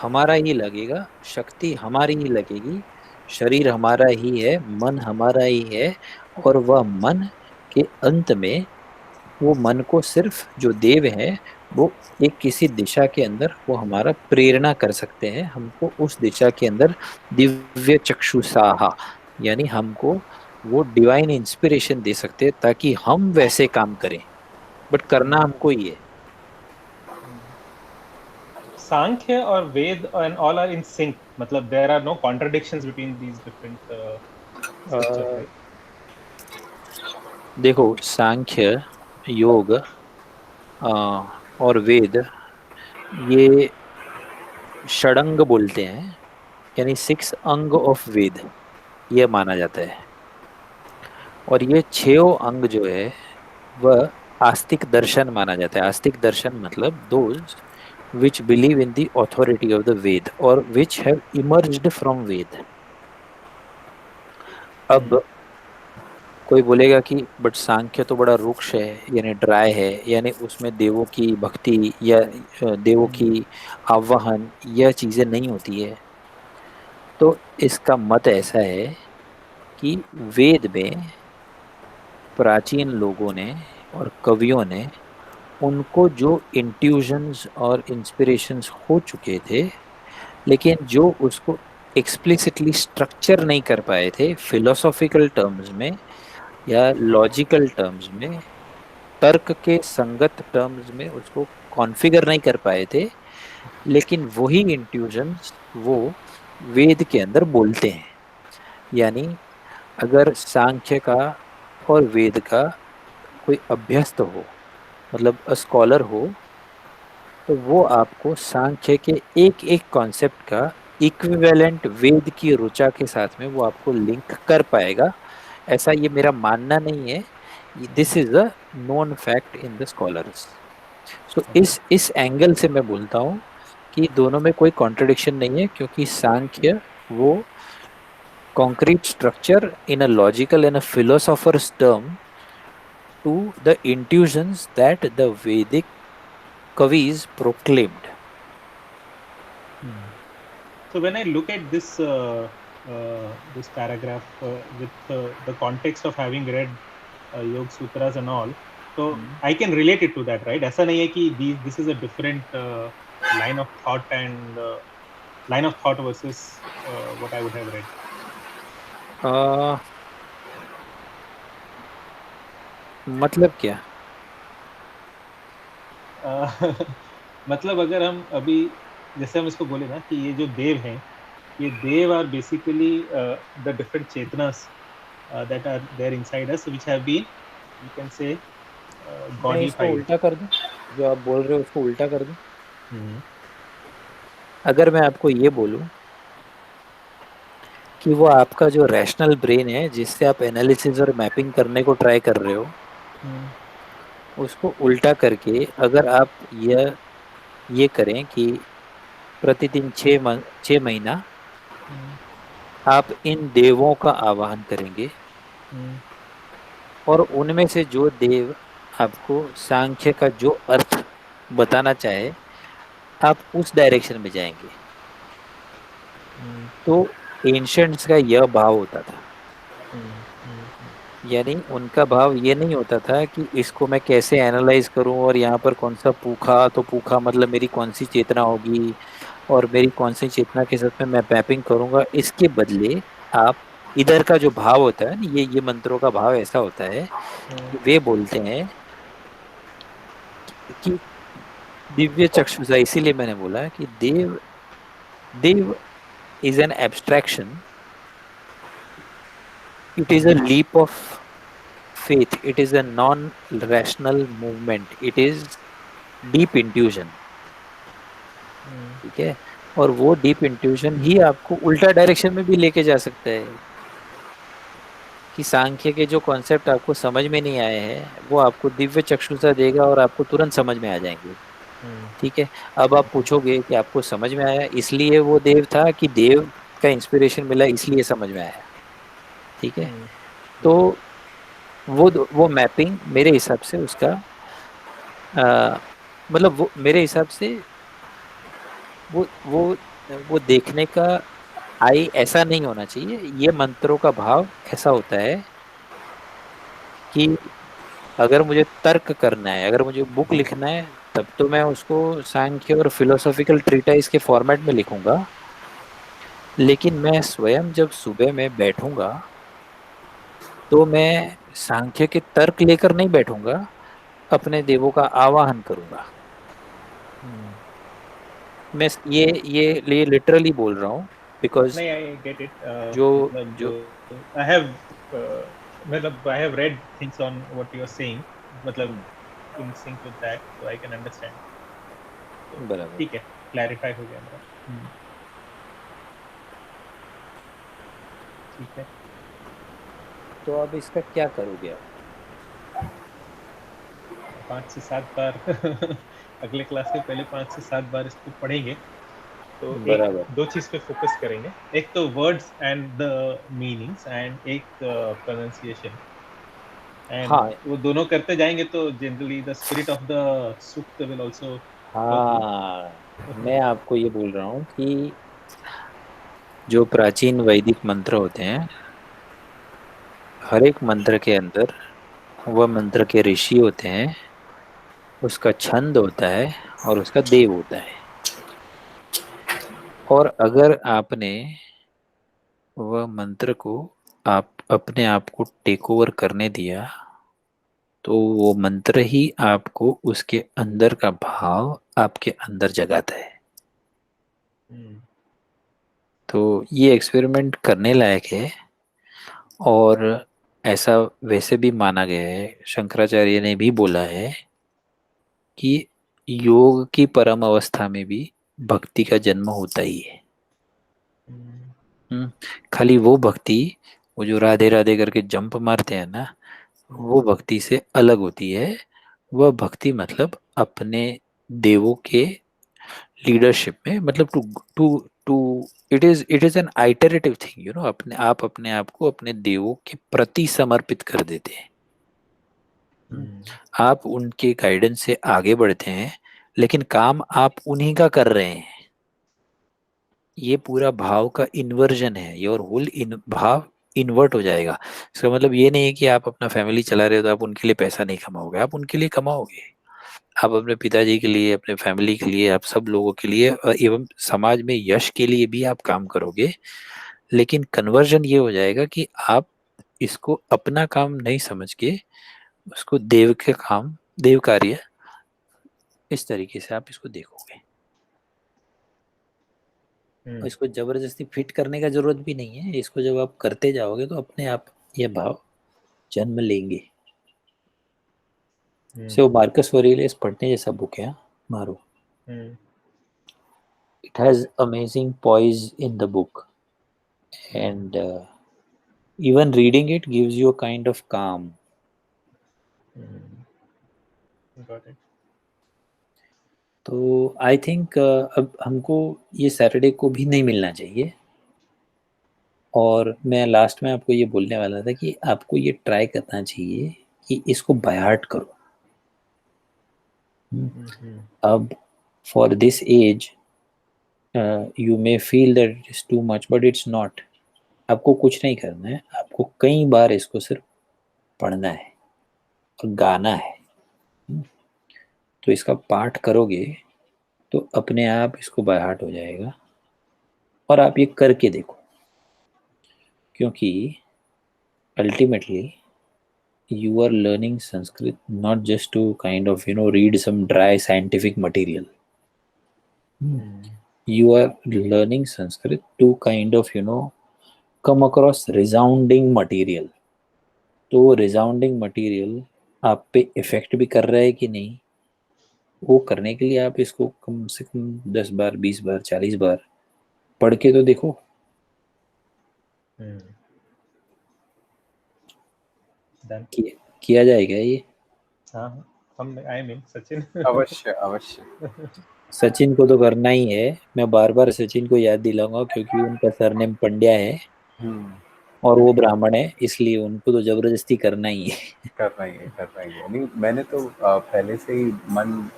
हमारा ही लगेगा, शक्ति हमारी ही लगेगी, शरीर हमारा ही है, मन हमारा ही है। और वह मन के अंत में वो मन को सिर्फ जो देव है वो एक किसी दिशा के अंदर वो हमारा प्रेरणा कर सकते हैं, हमको उस दिशा के अंदर दिव्य चक्षुषाहा, यानी हमको वो डिवाइन इंस्पिरेशन दे सकते हैं ताकि हम वैसे काम करें। बट करना हमको ही है। सांख्य और वेद and all are in sync. मतलब there are no contradictions between these different scriptures, right? देखो, सांख्य, योग और वेद ये षडंग बोलते हैं, यानी 6 अंग ऑफ वेद ये माना जाता है। और ये 6 अंग जो है वह आस्तिक दर्शन माना जाता है। आस्तिक दर्शन मतलब those which believe in the authority of the Ved or which have emerged from Ved। अब कोई बोलेगा कि बट सांख्य तो बड़ा रुक्ष है, यानी ड्राई है, यानी उसमें देवों की भक्ति या देवों की आवाहन यह चीजें नहीं होती है। तो इसका मत ऐसा है कि वेद में प्राचीन लोगों ने और कवियों ने उनको जो इंट्यूशंस और इंस्पिरेशंस हो चुके थे, लेकिन जो उसको एक्सप्लिसिटली स्ट्रक्चर नहीं कर पाए थे फिलोसॉफिकल टर्म्स में या लॉजिकल टर्म्स में, तर्क के संगत टर्म्स में उसको कॉन्फ़िगर नहीं कर पाए थे, लेकिन वही इंट्यूशंस वो वेद के अंदर बोलते हैं। यानी अगर सांख्य का और वेद का कोई अभ्यस्त हो, मतलब स्कॉलर हो, तो वो आपको सांख्य के एक एक कॉन्सेप्ट का इक्विवेलेंट वेद की ऋचा के साथ में वो आपको लिंक कर पाएगा। ऐसा ये मेरा मानना नहीं है, this is a known fact in the scholars. So इस एंगल से मैं बोलता हूँ कि दोनों में कोई कॉन्ट्रडिक्शन नहीं है, क्योंकि सांख्य वो concrete structure in a logical and a philosopher's term to the intuitions that the Vedic kavis proclaimed. So when I look at this this paragraph with the context of having read Yoga Sutras and all, so I can relate it to that, right? ऐसा नहीं है कि this is a different line of thought and line of thought versus what I would have read. मतलब क्या? मतलब अगर हम अभी जैसे हम इसको बोले ना कि ये जो देव हैं, ये देव आर बेसिकली द डिफरेंट चेतनास that are there inside us which have been, you can say godified. उल्टा कर दूं, जो आप बोल रहे हो उसको उल्टा कर दूं। अगर मैं आपको ये बोलूं कि वो आपका जो रैशनल ब्रेन है जिससे आप एनालिसिस और मैपिंग करने को ट्राई कर रहे हो, उसको उल्टा करके अगर आप ये करें कि प्रतिदिन 6 महीना आप इन देवों का आवाहन करेंगे, और उनमें से जो देव आपको सांख्य का जो अर्थ बताना चाहे, आप उस डायरेक्शन में जाएंगे। तो एंशंट्स का यह भाव होता था, यानी उनका भाव ये नहीं होता था कि इसको मैं कैसे एनालाइज करूं और यहाँ पर कौन सा पूखा, तो पूखा मतलब मेरी कौन सी चेतना होगी और मेरी कौन सी चेतना के साथ में मैं मैपिंग करूंगा। इसके बदले आप इधर का जो भाव होता है ना, ये मंत्रों का भाव ऐसा होता है कि वे बोलते हैं कि दिव्य चक्षुषा, इसीलिए मैंने बोला कि देव देव is an abstraction, it is a leap of faith, it is a non rational movement, it is deep intuition। ठीक है, और वो डीप इंट्यूशन ही आपको उल्टा डायरेक्शन में भी लेके जा सकता है, कि सांख्य के जो कॉन्सेप्ट आपको समझ में नहीं आए हैं वो आपको दिव्य चक्षुषा देगा और आपको तुरंत समझ में आ जाएंगे। ठीक है, अब आप पूछोगे कि आपको समझ में आया इसलिए वो देव था, कि देव का इंस्पिरेशन मिला इसलिए समझ में आया। ठीक है, तो वो मैपिंग मेरे हिसाब से उसका मतलब वो मेरे हिसाब से वो वो वो देखने का आई ऐसा नहीं होना चाहिए। ये मंत्रों का भाव ऐसा होता है कि अगर मुझे तर्क करना है, अगर मुझे बुक लिखना है, तब तो मैं उसको सांख्य और फिलोसॉफिकल ट्रीटाइज के फॉर्मेट में लिखूंगा। लेकिन मैं स्वयं जब सुबह में बैठूंगा तो मैं सांख्य के तर्क लेकर नहीं बैठूंगा, अपने देवों का आवाहन करूंगा। मैं ये लिटरली बोल रहा हूँ, बिकॉज नहीं, आई गेट इट। जो जो मतलब आई हैव मतलब I have read things on what you are saying, मतलब in sync with that, so I can understand. बराबर, ठीक है, क्लैरिफाई हो गया मेरा। ठीक है, तो अब इसका क्या करोगे आप? 5 से 7 बार अगले क्लास के पहले 5 से 7 बार इसको पढ़ेंगे, तो एक बराबर, दो चीज पे फोकस करेंगे। एक तो words and the meanings, and एक प्रोनाउंसिएशन, एंड हाँ वो दोनों करते जाएंगे तो generally the spirit of the Sukta will also flow through. हाँ, मैं आपको ये बोल रहा हूँ कि जो प्राचीन वैदिक मंत्र होते हैं, हर एक मंत्र के अंदर वह मंत्र के ऋषि होते हैं, उसका छंद होता है और उसका देव होता है। और अगर आपने वह मंत्र को आप अपने आप को टेक ओवर करने दिया, तो वो मंत्र ही आपको उसके अंदर का भाव आपके अंदर जगाता है। तो ये एक्सपेरिमेंट करने लायक है, और ऐसा वैसे भी माना गया है, शंकराचार्य ने भी बोला है कि योग की परम अवस्था में भी भक्ति का जन्म होता ही है। हम्म, खाली वो भक्ति, वो जो राधे राधे करके जंप मारते हैं ना, वो भक्ति से अलग होती है। वह भक्ति मतलब अपने देवों के लीडरशिप में, मतलब to to to it is an iterative thing, अपने आप को अपने देवों के प्रति समर्पित कर देते हैं। आप उनके गाइडेंस से आगे बढ़ते हैं, लेकिन काम आप उन्हीं का कर रहे हैं। ये पूरा भाव का इन्वर्जन है, योर होल भाव इन्वर्ट हो जाएगा। इसका मतलब ये नहीं है कि आप अपना फैमिली चला रहे हो तो आप उनके लिए पैसा नहीं कमाओगे, आप उनके लिए कमाओगे। आप अपने पिताजी के लिए, अपने फैमिली के लिए, आप सब लोगों के लिए, एवं समाज में यश के लिए भी आप काम करोगे। लेकिन कन्वर्जन ये हो जाएगा कि आप इसको अपना काम नहीं समझ के उसको देव के काम, देव कार्य, इस तरीके से आप इसको देखोगे। और इसको जबरदस्ती फिट करने का जरूरत भी नहीं है, इसको जब आप करते जाओगे तो अपने आप ये भाव जन्म लेंगे। से वो मार्कस ऑरेलियस पढ़ने जैसा बुक है, मारो। It has amazing poise in the book. and even reading it gives you a kind of calm. Got it. तो आई थिंक अब हमको ये सैटरडे को भी नहीं मिलना चाहिए। और मैं लास्ट में आपको ये बोलने वाला था कि आपको ये ट्राई करना चाहिए कि इसको बाय हार्ट करो। अब for this as you may feel that it is too much, but it's not. आपको कुछ नहीं करना है, आपको कई बार इसको सिर्फ पढ़ना है और गाना है। तो इसका पाठ करोगे तो अपने आप इसको बाय हार्ट हो जाएगा। और आप ये करके देखो, क्योंकि ultimately you are learning Sanskrit not just to kind of read some dry scientific material. You are learning Sanskrit to kind of come across resounding material. तो resounding material आप पे इफेक्ट भी कर रहा है कि नहीं, वो करने के लिए आप इसको कम से कम 10 बार 20 बार 40 बार पढ़ के तो देखो। किया जाएगा ये। हाँ, हम आई मीन सचिन अवश्य अवश्य। सचिन को तो करना ही है। मैं बार बार सचिन को याद दिलाऊंगा क्योंकि उनका सरनेम पंड्या है और वो ब्राह्मण है, इसलिए उनको तो जबरदस्ती करना ही है। करना ही है। नहीं, मैंने तो पहले से ही मन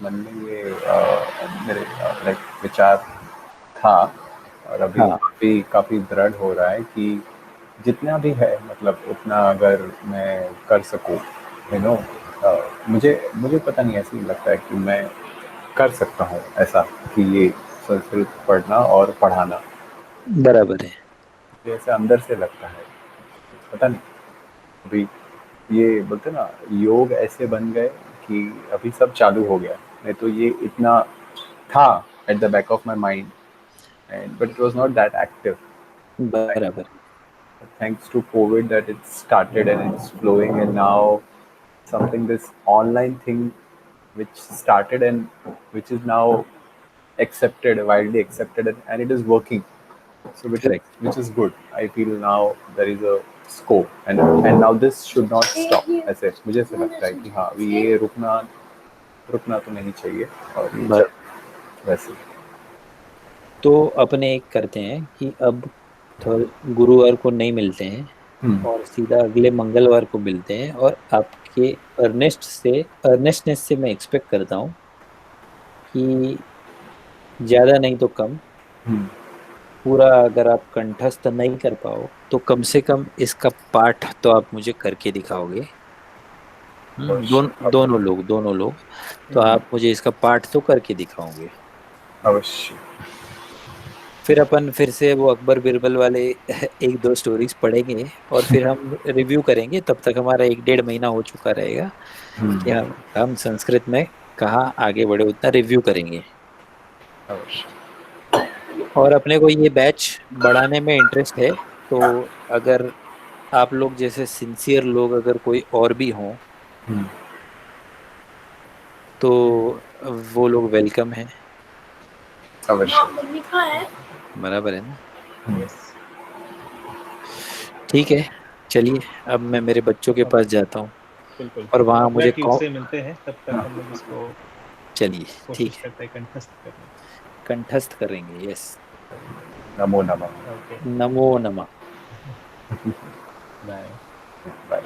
में ये मेरे विचार था और अभी भी काफी दृढ़ हो रहा है कि जितना भी है मतलब उतना अगर मैं कर सकूं, मुझे पता नहीं, ऐसे ही लगता है कि मैं कर सकता हूँ ऐसा कि ये संस्कृत पढ़ना और पढ़ाना बराबर है। जैसे अंदर से लगता है, पता नहीं। अभी ये बोलते ना, योग ऐसे बन गए कि अभी सब चालू हो गया, नहीं तो ये इतना था at the back of my mind, but it was not that active. बराबर। Thanks to COVID that it started and it's flowing, and now something, this online thing which started and which is now accepted, widely accepted, and it is working. So which is good. I feel now there is a scope, and now this should not stop. ऐसे मुझे ऐसा लगता है कि हाँ अभी ये रुकना तो नहीं चाहिए और ये वैसे। तो अपने एक करते हैं कि अब गुरुवार को नहीं मिलते हैं और सीधा अगले मंगलवार को मिलते हैं, और आपके अर्नेस्टनेस से मैं एक्सपेक्ट करता हूँ कि ज्यादा नहीं तो कम, पूरा अगर आप कंठस्थ नहीं कर पाओ तो कम से कम इसका पाठ तो आप मुझे करके दिखाओगे। दोनों लोग तो आप मुझे इसका पाठ तो करके दिखाओगे अवश्य। फिर से वो अकबर बिरबल वाले 1-2 स्टोरीज पढ़ेंगे और फिर हम रिव्यू करेंगे। तब तक हमारा 1-1.5 महीना हो चुका रहेगा कि हम संस्कृत में कहाँ आगे बढ़े, उतना रिव्यू करेंगे। और अपने को ये बैच बढ़ाने में इंटरेस्ट है, तो अगर आप लोग जैसे सिंसियर लोग अगर कोई और भी हों तो वो लोग वेलकम है। बराबर है ना? ठीक है, चलिए अब मैं मेरे बच्चों के पास जाता हूँ। बिल्कुल। और वहाँ मुझे से मिलते हैं, तब तक हम लोग इसको चलिए ठीक है कंठस्थ करेंगे। यस, नमो नमः। नमो नमः। बाय। बाय।